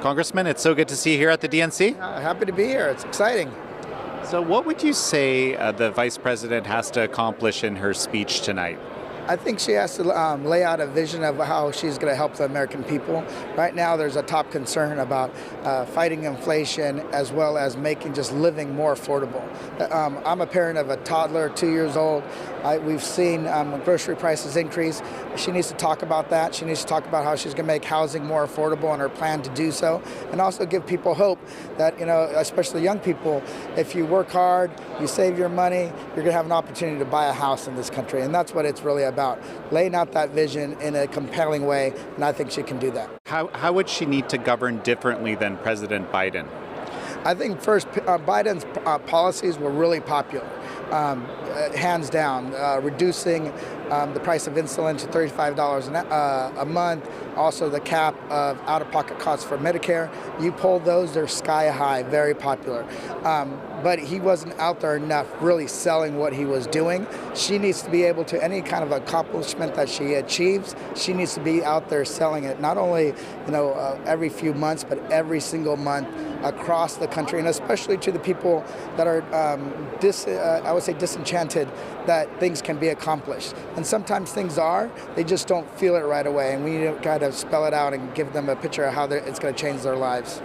Congressman, it's so good to see you here at the DNC. Happy to be here. It's exciting. So what would you say the Vice President has to accomplish in her speech tonight? I think she has to lay out a vision of how she's going to help the American people. Right now, there's a top concern about fighting inflation as well as making just living more affordable. I'm a parent of a toddler, 2 years old. We've seen grocery prices increase. She needs to talk about that. She needs to talk about how she's going to make housing more affordable and her plan to do so, and also give people hope that, especially young people, if you work hard, you save your money, you're going to have an opportunity to buy a house in this country, and that's what it's really about, laying out that vision in a compelling way, and I think she can do that. How would she need to govern differently than President Biden? I think first, Biden's policies were really popular, hands down, reducing the price of insulin to $35 a month, also the cap of out-of-pocket costs for Medicare. You poll those, they're sky high, very popular. But he wasn't out there enough really selling what he was doing. She needs to be able to, any kind of accomplishment that she achieves, she needs to be out there selling it, not only every few months, but every single month across the country, and especially to the people that are, I would say, disenchanted that things can be accomplished. And sometimes things are, they just don't feel it right away, and we need to kind of spell it out and give them a picture of how it's going to change their lives.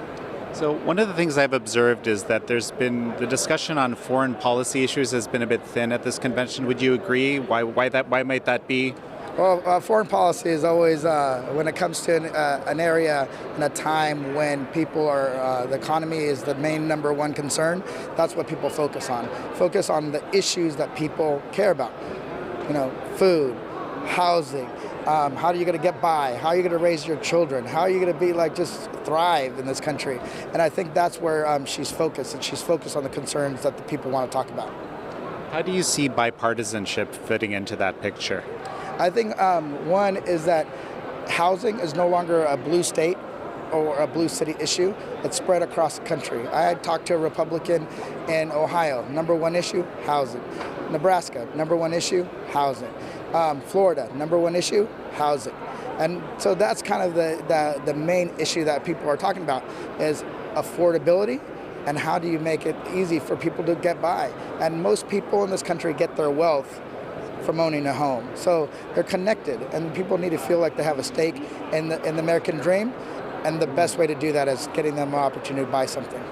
So one of the things I've observed is that there's been the discussion on foreign policy issues has been a bit thin at this convention. Would you agree? Why might that be? Well, foreign policy is always, when it comes to an area in a time when people are, the economy is the main number one concern, that's what people focus on. Focus on the issues that people care about. Food, housing, how are you going to get by? How are you going to raise your children? How are you going to be just thrive in this country? And I think that's where she's focused, and she's focused on the concerns that the people want to talk about. How do you see bipartisanship fitting into that picture? I think one is that housing is no longer a blue state or a blue city issue. It's spread across the country. I had talked to a Republican in Ohio. Number one issue, housing. Nebraska, number one issue, housing. Florida, number one issue, housing. And so that's kind of the main issue that people are talking about is affordability, and how do you make it easy for people to get by. And most people in this country get their wealth from owning a home. So they're connected, and people need to feel like they have a stake in the American dream, and the best way to do that is getting them an opportunity to buy something.